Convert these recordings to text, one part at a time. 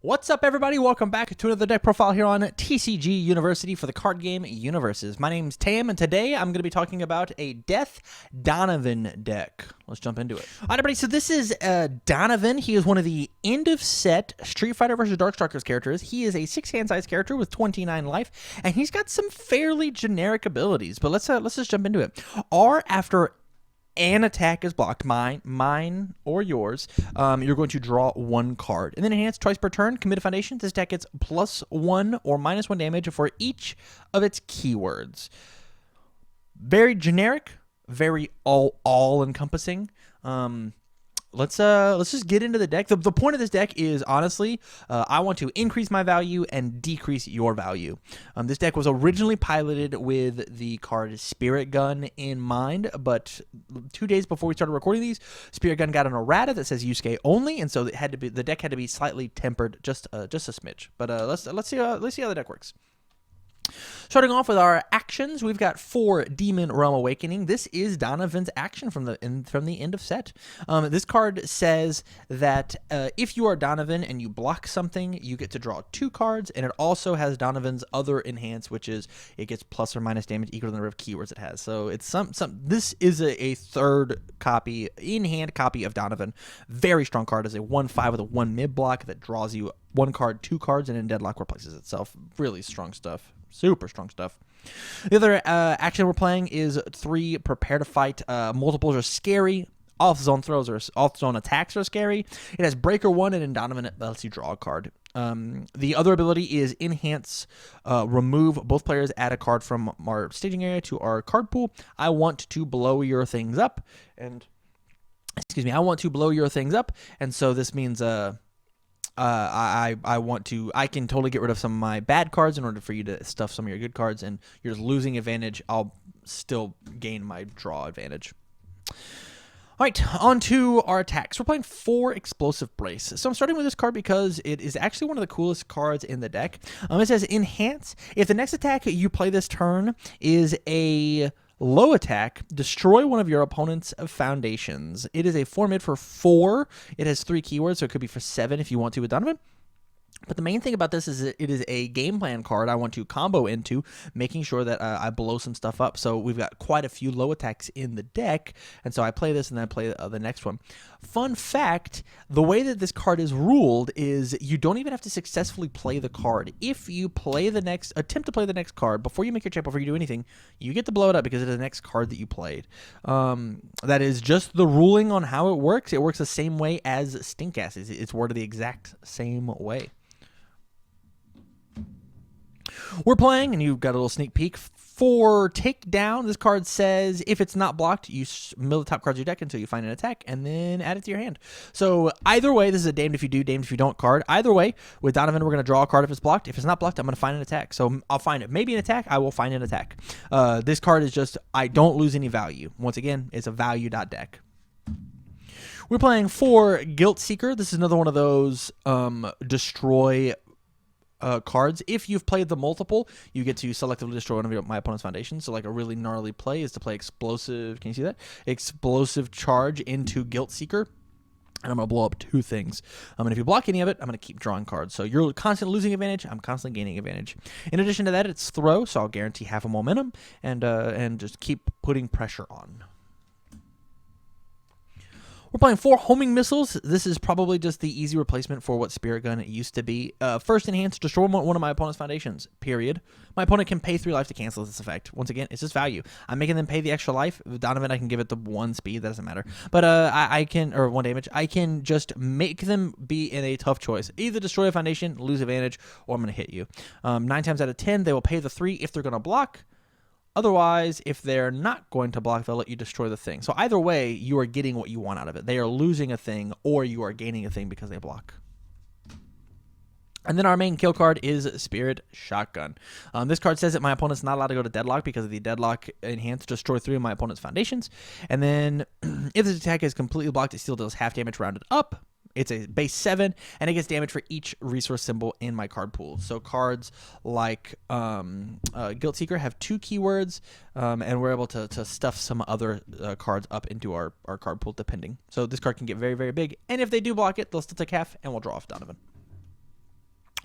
What's up, everybody? Welcome back to another deck profile here on TCG University for the card game UniVersus. My name's Tam, and today I'm going to be talking about a Death Donovan deck. Let's jump into it. All right, everybody, so this is Donovan. He is one of the end-of-set Street Fighter vs. Darkstalkers characters. He is a 6-hand size character with 29 life, and he's got some fairly generic abilities, but let's just jump into it. After an attack is blocked, mine or yours, you're going to draw one card. And then enhance twice per turn, commit foundation. This deck gets +1 or -1 damage for each of its keywords. Very generic, very all-encompassing. Let's just get into the deck. The point of this deck is, honestly, I want to increase my value and decrease your value. This deck was originally piloted with the card Spirit Gun in mind, but 2 days before we started recording these, Spirit Gun got an errata that says Yusuke only, and so the deck had to be slightly tempered just a smidge. But let's see how the deck works. Starting off with our actions, we've got 4 Demon Realm Awakening. This is Donovan's action from the end of set. This card says that if you are Donovan and you block something, you get to draw 2 cards, and it also has Donovan's other enhance, which is it gets plus or minus damage equal to the number of keywords it has. So it's this is a third copy, in-hand copy of Donovan. Very strong card. Is a 1/5 with a 1 mid block that draws you 1 card, 2 cards, and in deadlock replaces itself. Really strong stuff. Super strong stuff. The other action we're playing is 3 Prepare to Fight. Multiples are scary. Off-zone throws or off-zone attacks are scary. It has Breaker 1, and in Donovan it lets you draw a card. The other ability is Enhance. Remove both players, add a card from our staging area to our card pool. I want to blow your things up. And, excuse me, I want to blow your things up. And so this means... I can totally get rid of some of my bad cards in order for you to stuff some of your good cards, and you're just losing advantage. I'll still gain my draw advantage. All right, on to our attacks. We're playing 4 Explosive Brace. So I'm starting with this card because it is actually one of the coolest cards in the deck. It says Enhance. If the next attack you play this turn is a low attack, destroy one of your opponent's foundations. It is a 4 mid for 4. It has 3 keywords, so it could be for 7 if you want to with Donovan. But the main thing about this is that it is a game plan card I want to combo into, making sure that I blow some stuff up. So we've got quite a few low attacks in the deck, and so I play this and then I play the next one. Fun fact, the way that this card is ruled is you don't even have to successfully play the card. If you attempt to play the next card before you make your check, before you do anything, you get to blow it up because it is the next card that you played. That is just the ruling on how it works. It works the same way as Stinkcast. It's worded the exact same way. We're playing, and you've got a little sneak peek. For Takedown, this card says if it's not blocked, you mill the top cards of your deck until you find an attack, and then add it to your hand. So either way, this is a damned if you do, damned if you don't card. Either way, with Donovan, we're going to draw a card if it's blocked. If it's not blocked, I'm going to find an attack. So I'll find it. Maybe an attack, I will find an attack. This card is just, I don't lose any value. Once again, it's a value.deck. We're playing 4 Guilt Seeker. This is another one of those destroy cards. If you've played the multiple, you get to selectively destroy one of my opponent's foundations. So like a really gnarly play is to play Explosive, can you see that? Explosive Charge into Guilt Seeker. And I'm going to blow up 2 things. And if you block any of it, I'm going to keep drawing cards. So you're constantly losing advantage. I'm constantly gaining advantage. In addition to that, it's Throw, so I'll guarantee half a momentum and just keep putting pressure on. We're playing 4 Homing Missiles. This is probably just the easy replacement for what Spirit Gun used to be. First Enhance, destroy one of my opponent's foundations, period. My opponent can pay 3 life to cancel this effect. Once again, it's just value. I'm making them pay the extra life. With Donovan, I can give it the 1 speed. That doesn't matter. But I can, or 1 damage, I can just make them be in a tough choice. Either destroy a foundation, lose advantage, or I'm going to hit you. 9 times out of 10, they will pay the 3 if they're going to block. Otherwise, if they're not going to block, they'll let you destroy the thing. So either way, you are getting what you want out of it. They are losing a thing, or you are gaining a thing because they block. And then our main kill card is Spirit Shotgun. This card says that my opponent's not allowed to go to Deadlock because of the Deadlock Enhance, destroy 3 of my opponent's foundations. And then if this attack is completely blocked, it still deals half damage rounded up. It's a base 7, and it gets damage for each resource symbol in my card pool. So cards like Guilt Seeker have 2 keywords, and we're able to stuff some other cards up into our card pool depending. So this card can get very, very big, and if they do block it, they'll still take half, and we'll draw off Donovan.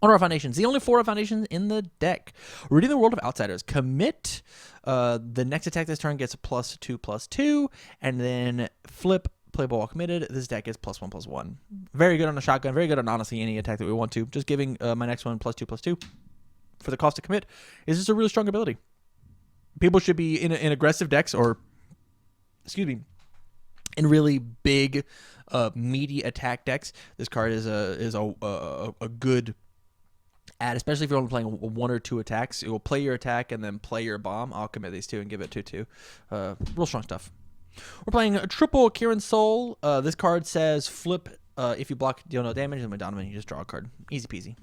On our foundations, the only 4 foundations in the deck. Reading the World of Outsiders. Commit. The next attack this turn gets +2/+2, and then flip. Play ball while committed. This deck is +1/+1. Very good on the shotgun. Very good on honestly any attack that we want to. Just giving my next one +2/+2 for the cost to commit is just a really strong ability. People should be in aggressive decks, or excuse me, in really big, meaty attack decks. This card is a good add, especially if you're only playing 1 or 2 attacks. It will play your attack and then play your bomb. I'll commit these 2 and give it 2/2. Real strong stuff. We're playing a triple Kieran Soul. This card says flip. If you block, deal no damage, and with Donovan, you just draw a card. Easy peasy.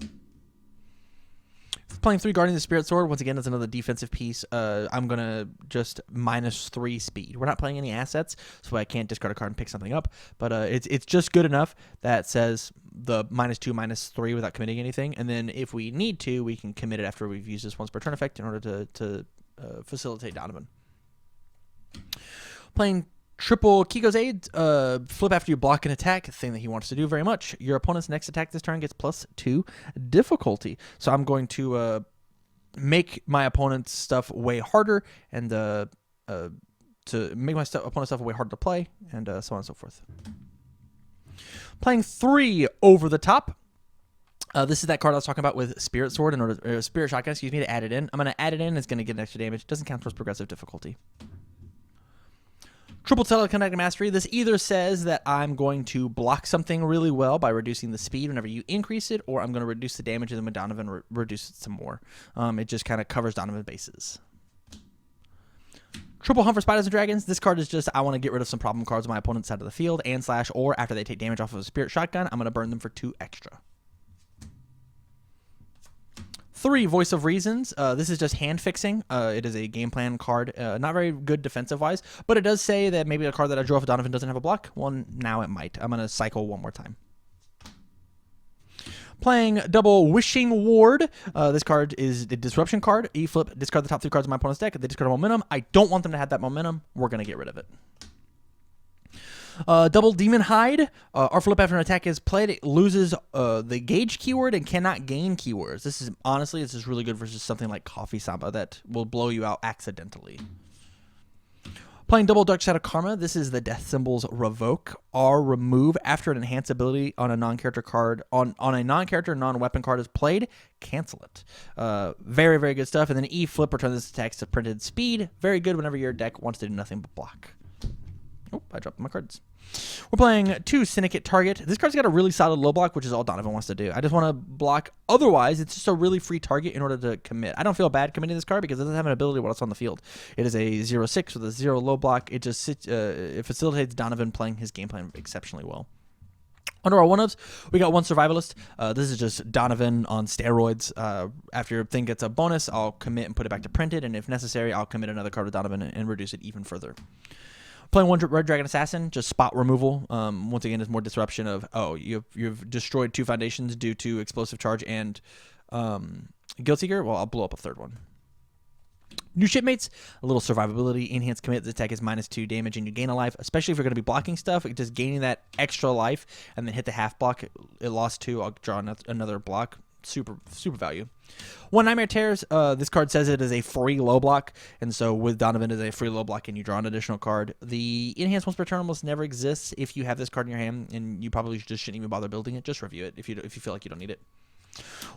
Playing 3 Guardian of the Spirit Sword. Once again, that's another defensive piece. I'm going to just -3 speed. We're not playing any assets, so I can't discard a card and pick something up. But it's just good enough that says the -2/-3 without committing anything. And then if we need to, we can commit it after we've used this once per turn effect in order to facilitate Donovan. Playing triple Kiko's Aid, flip after you block an attack, thing that he wants to do very much. Your opponent's next attack this turn gets +2 difficulty. So I'm going to make my opponent's stuff way harder, and to make my opponent's stuff way harder to play, and so on and so forth. Playing 3 Over the Top. This is that card I was talking about with Spirit Sword, Spirit Shotgun, excuse me, to add it in. I'm going to add it in. It's going to get an extra damage. It doesn't count towards progressive difficulty. Triple Telekinetic Mastery. This either says that I'm going to block something really well by reducing the speed whenever you increase it, or I'm going to reduce the damage and then when Donovan reduce it some more. It just kind of covers Donovan's bases. Triple Hunt for Spiders and Dragons. This card is just, I want to get rid of some problem cards on my opponent's side of the field, and / or after they take damage off of a Spirit Shotgun, I'm going to burn them for 2 extra. 3 Voice of Reasons. This is just hand fixing. It is a game plan card. Not very good defensive wise, but it does say that maybe a card that I drew off of Donovan doesn't have a block. Well, now it might. I'm going to cycle one more time. Playing double Wishing Ward. This card is the Disruption card. E-flip, discard the top 3 cards of my opponent's deck. They discard momentum. I don't want them to have that momentum. We're going to get rid of it. Double Demon Hide. Our flip after an attack is played, it loses the gauge keyword and cannot gain keywords. This is really good versus something like Coffee Samba that will blow you out accidentally. Playing double Dark Shadow Karma. This is the death symbol's revoke or remove after an enhance ability on a non-character card on a non-character non-weapon card is played. Cancel it. Very, very good stuff. And then E flip, return this attack to printed speed. Very good whenever your deck wants to do nothing but block. Oh, I dropped my cards. We're playing 2 Syndicate Target. This card's got a really solid low block, which is all Donovan wants to do. I just want to block. Otherwise, it's just a really free target in order to commit. I don't feel bad committing this card because it doesn't have an ability while it's on the field. It is a 0/6 with a 0 low block. It just it facilitates Donovan playing his game plan exceptionally well. Under our one-ups, we got 1 Survivalist. This is just Donovan on steroids. After your thing gets a bonus, I'll commit and put it back to printed, and if necessary, I'll commit another card with Donovan and reduce it even further. Playing 1 Red Dragon Assassin, just spot removal. Once again, is more disruption of, you've destroyed 2 foundations due to explosive charge and Guild Seeker. Well, I'll blow up a 3rd one. New Shipmates, a little survivability, enhanced commit. The attack is -2 damage and you gain a life, especially if you're going to be blocking stuff. Just gaining that extra life and then hit the half block. It lost 2. I'll draw another block. Super value. 1 Nightmare Terrors. This card says it is a free low block, and so with Donovan it is a free low block, and you draw an additional card. The enhanced once per turn almost never exists. If you have this card in your hand, and you probably just shouldn't even bother building it, just review it if you feel like you don't need it.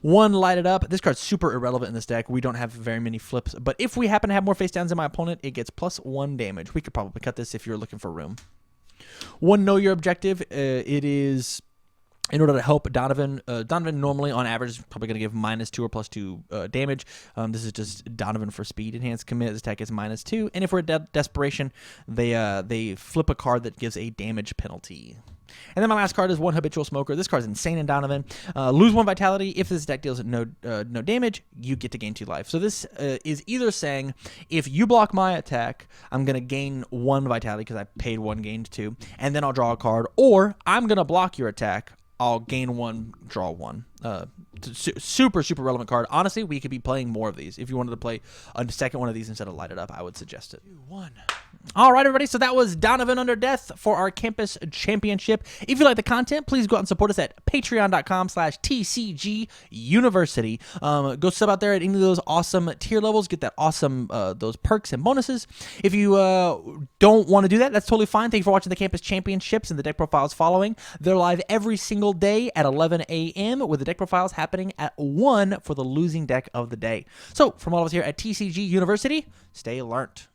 1 Light It Up. This card's super irrelevant in this deck. We don't have very many flips, but if we happen to have more face downs than my opponent, it gets +1 damage. We could probably cut this if you're looking for room. 1 Know Your Objective. It is in order to help Donovan. Donovan normally, on average, is probably going to give -2 or +2 damage. This is just Donovan for speed. Enhanced commit. This attack is -2. And if we're at desperation, they flip a card that gives a damage penalty. And then my last card is 1 Habitual Smoker. This card's insane in Donovan. Lose 1 vitality. If this deck deals no damage, you get to gain 2 life. So this is either saying, if you block my attack, I'm going to gain 1 vitality because I paid 1, gained 2, and then I'll draw a card. Or I'm going to block your attack. I'll gain 1, draw 1. Super, super relevant card. Honestly, we could be playing more of these. If you wanted to play a second one of these instead of Light It Up, I would suggest it. 2-1. All right, everybody. So that was Donovan Under Death for our campus championship. If you like the content, please go out and support us at patreon.com/TCG University. Go sub out there at any of those awesome tier levels. Get that awesome those perks and bonuses. If you don't want to do that, that's totally fine. Thank you for watching the campus championships and the deck profiles following. They're live every single day at 11 a.m. with the deck profiles happening at 1 for the losing deck of the day. So from all of us here at TCG University, stay learnt.